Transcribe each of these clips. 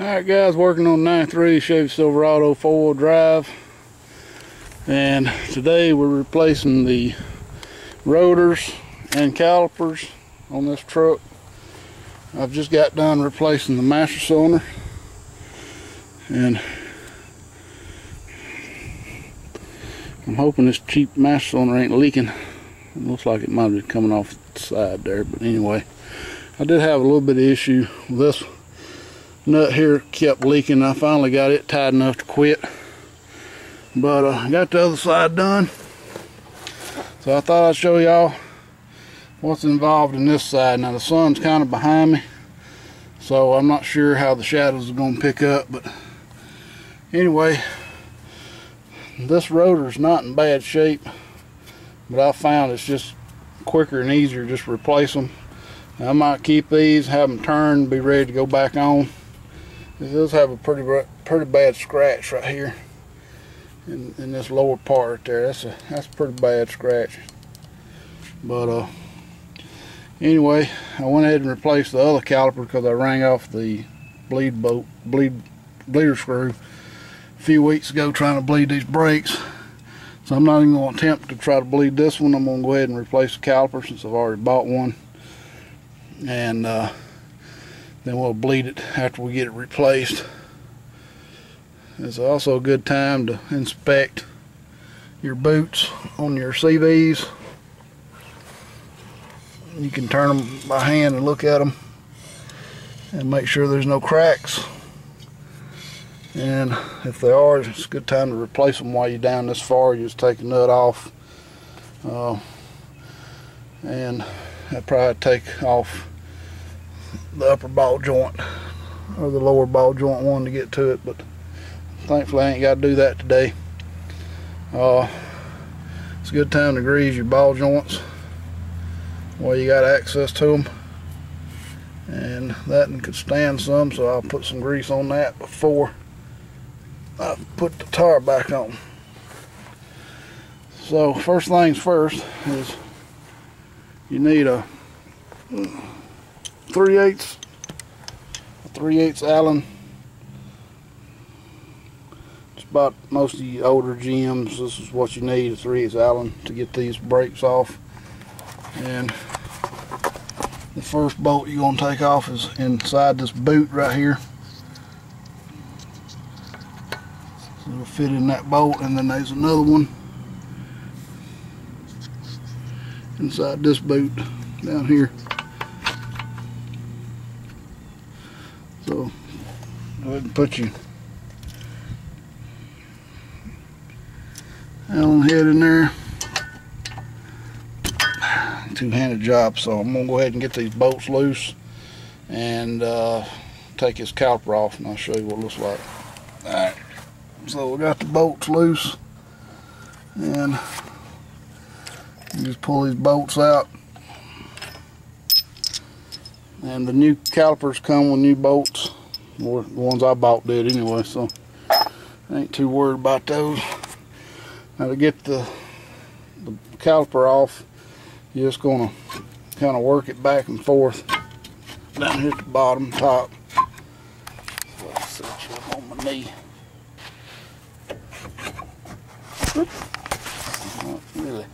Alright guys, working on 93 Chevy Silverado 4-wheel drive, and today we're replacing the rotors and calipers on this truck. I've just got done replacing the master cylinder, and I'm hoping this cheap master cylinder ain't leaking. It looks like it might be coming off the side there, but anyway, I did have a little bit of issue with this nut here. Kept leaking. I finally got it tight enough to quit, but I got the other side done, so I thought I'd show y'all what's involved in this side. Now the sun's kind of behind me, so I'm not sure how the shadows are going to pick up, but anyway, this rotor is not in bad shape, but I found it's just quicker and easier just to replace them. I might keep these, have them turned, be ready to go back on. It does have a pretty bad scratch right here in this lower part right there. That's a pretty bad scratch. But anyway, I went ahead and replaced the other caliper because I rang off the bleeder screw a few weeks ago trying to bleed these brakes. So I'm not even going to attempt to try to bleed this one. I'm going to go ahead and replace the caliper since I've already bought one, and then we'll bleed it after we get it replaced. It's also a good time to inspect your boots on your CVs. You can turn them by hand and look at them and make sure there's no cracks. And if there are, it's a good time to replace them while you're down this far. You just take a nut off, and I'd probably take off the upper ball joint or the lower ball joint one to get to it, but thankfully I ain't got to do that today. It's a good time to grease your ball joints while you got access to them, and that one could stand some, so I'll put some grease on that before I put the tar back on. So first things first is you need a 3/8 Allen. It's about most of the older GMs, this is what you need, a 3/8 Allen to get these brakes off. And the first bolt you're going to take off is inside this boot right here. So it'll fit in that bolt, and then there's another one inside this boot down here. So go ahead and put your Allen head in there. Two-handed job, so I'm gonna go ahead and get these bolts loose and take this caliper off, and I'll show you what it looks like. Alright, so we got the bolts loose, and you just pull these bolts out. And the new calipers come with new bolts, or the ones I bought did anyway, so I ain't too worried about those. Now to get the caliper off, you're just going to kind of work it back and forth down here at the bottom, top. So I'll set you up on my knee. Not really.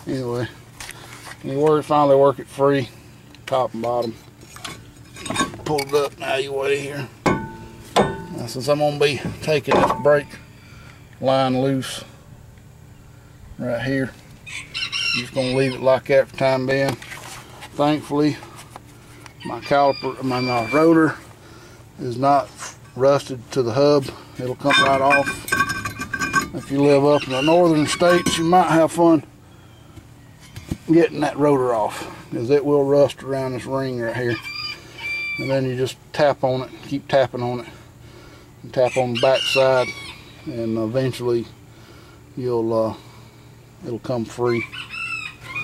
Anyway, you finally work it free, top and bottom. Pull it up now you way here. Now, since I'm going to be taking this brake line loose right here, I'm just going to leave it like that for the time being. Thankfully, my rotor is not rusted to the hub. It'll come right off. If you live up in the northern states, you might have fun getting that rotor off, because it will rust around this ring right here. And then you just tap on it, keep tapping on it, and tap on the back side, and eventually it'll come free.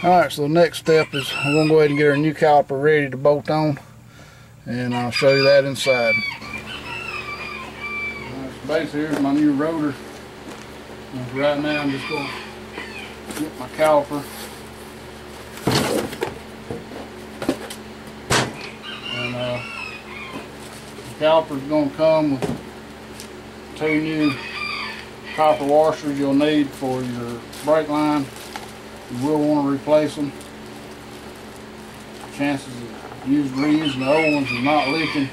Alright, so the next step is we're going to go ahead and get our new caliper ready to bolt on, and I'll show you that inside. Alright, so basically here's my new rotor. And right now I'm just going to get my caliper. And the caliper is going to come with 2 new copper washers you'll need for your brake line. You will want to replace them. Chances of you reusing the old ones and not leaking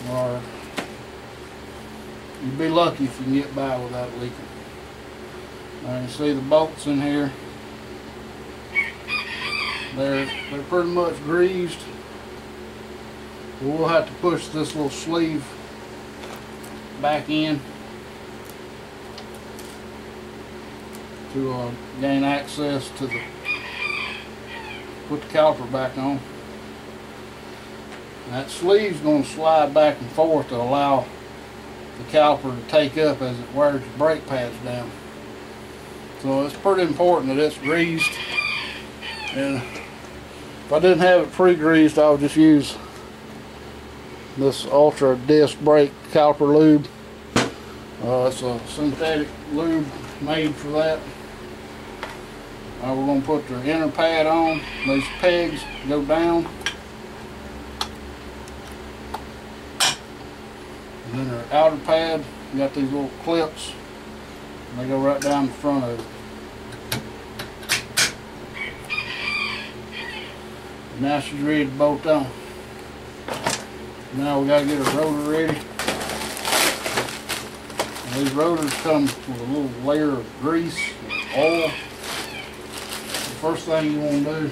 are, you'd be lucky if you can get by without leaking. Now you see the bolts in here. They're pretty much greased. We'll have to push this little sleeve back in to gain access to the, put the caliper back on. And that sleeve's going to slide back and forth to allow the caliper to take up as it wears the brake pads down. So it's pretty important that it's greased. And if I didn't have it pre-greased, I would just use this Ultra Disc Brake Caliper Lube. It's a synthetic lube made for that. We're going to put the inner pad on. These pegs go down. And then our outer pad, you got these little clips. And they go right down the front of it. And now she's ready to bolt on. Now we got to get our rotor ready. And these rotors come with a little layer of grease and oil. The first thing you want to do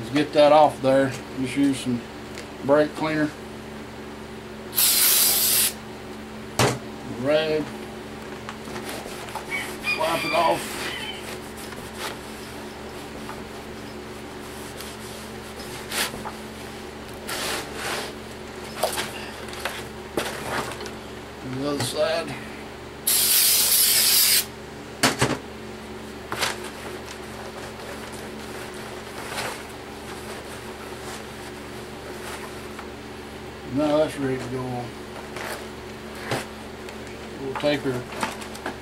is get that off there. Just use some brake cleaner, rag, wipe it off. The other side. Now that's ready to go on. We'll take our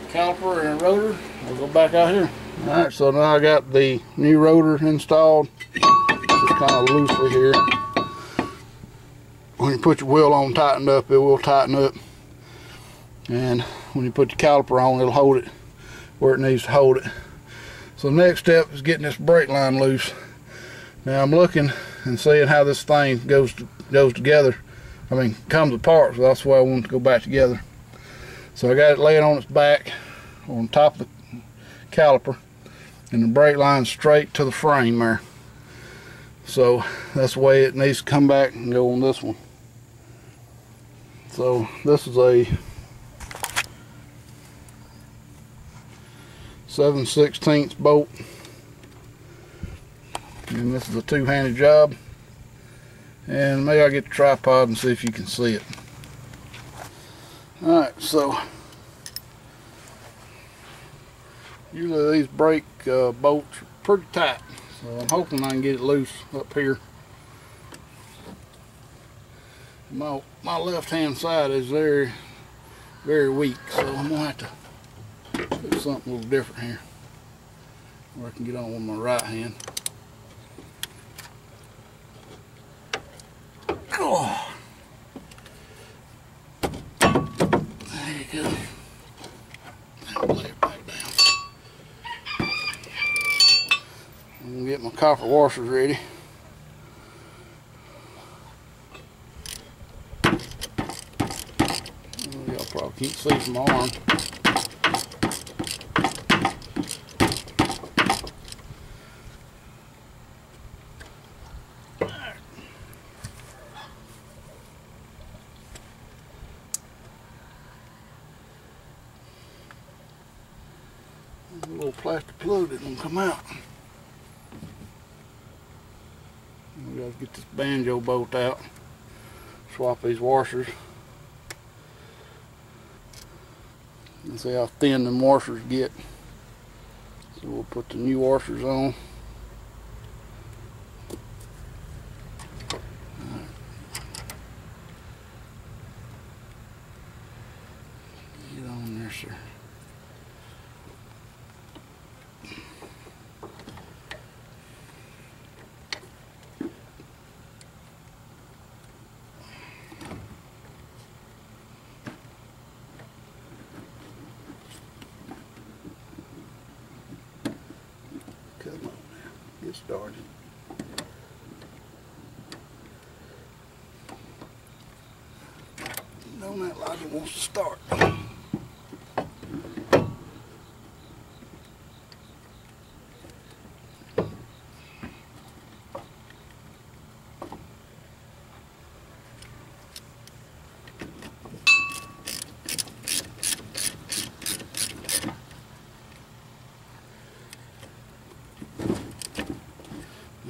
caliper and rotor. We'll go back out here. Alright, so now I got the new rotor installed. Just kind of loosely here. When you put your wheel on tightened up, it will tighten up. And when you put the caliper on, it'll hold it where it needs to hold it. So the next step is getting this brake line loose. Now I'm looking and seeing how this thing goes together. I mean, comes apart, so that's why I want it to go back together. So I got it laying on its back on top of the caliper, and the brake line straight to the frame there. So that's the way it needs to come back and go on this one. So this is a 7/16 bolt, and this is a two-handed job. And maybe I'll get the tripod and see if you can see it. Alright, so usually these brake bolts are pretty tight, so I'm hoping I can get it loose up here. My left hand side is very, very weak, so I'm gonna have to do something a little different here where I can get on with my right hand. Oh. There you go. Now lay it back down. I'm gonna get my copper washers ready. Y'all probably can't see from my arm. A little plastic plug that won't come out. We gotta get this banjo bolt out. Swap these washers. And see how thin them washers get. So we'll put the new washers on. Get on there, sir. charge it. Don't act like it wants to start.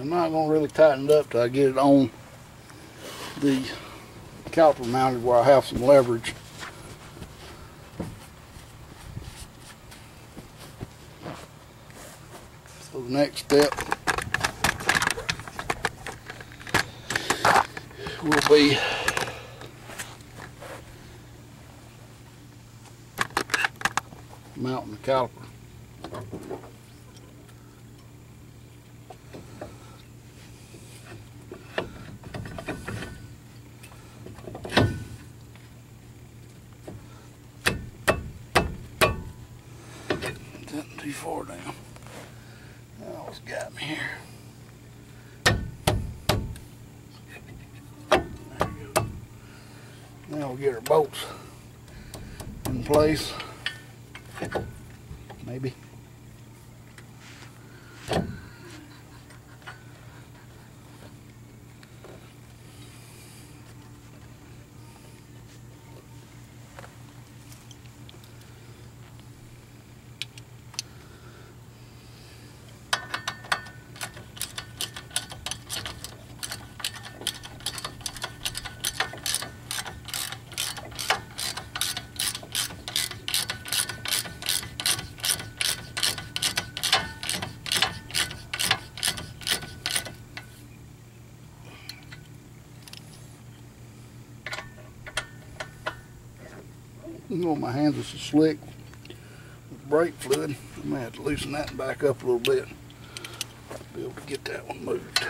I'm not going to really tighten it up till I get it on the caliper mounted where I have some leverage. So the next step will be mounting the caliper. Too far down. Oh, it's got me here. There we go. Now we'll get our bolts in place. Maybe. You know, my hands are so slick with brake fluid, I may have to loosen that and back up a little bit to be able to get that one moved.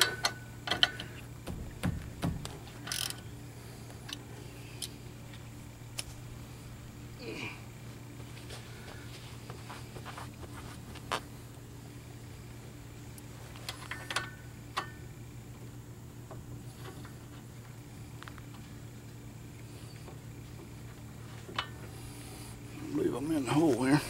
Leave them in the hole here.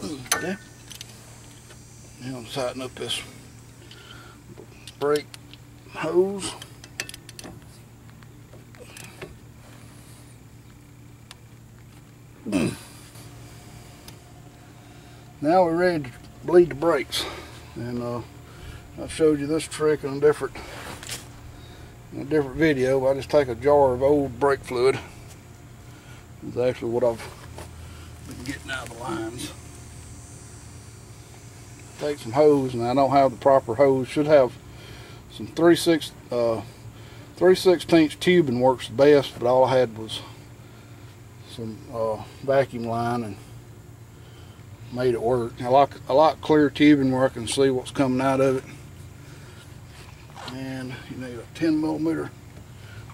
Okay. Now I'm tighten up this brake hose. Now we're ready to bleed the brakes, and I showed you this trick in a different video. I just take a jar of old brake fluid. It's actually what I've been getting out of the lines. Take some hose, and I don't have the proper hose. Should have some 3/16 tubing works best, but all I had was some vacuum line and made it work. I like clear tubing where I can see what's coming out of it. And you need a 10mm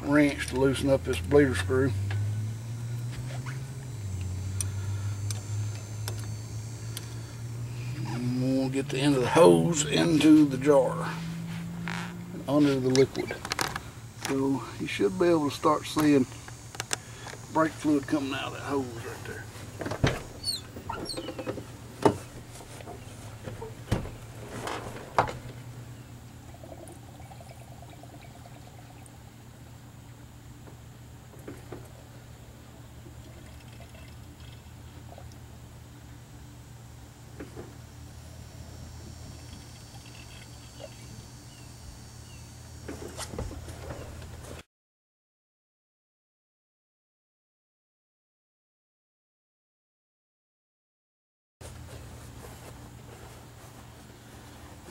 wrench to loosen up this bleeder screw. And we'll get the end of the hose into the jar and under the liquid. So you should be able to start seeing brake fluid coming out of that hose right there.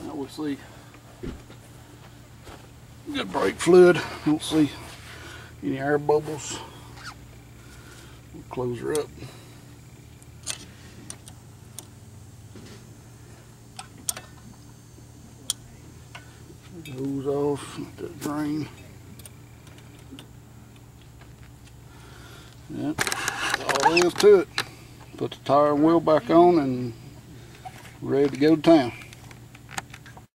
Now we see good brake fluid. Don't see any air bubbles. We'll close her up. off, let that drain. Yep, that's all there is to it. Put the tire and wheel back on and ready to go to town.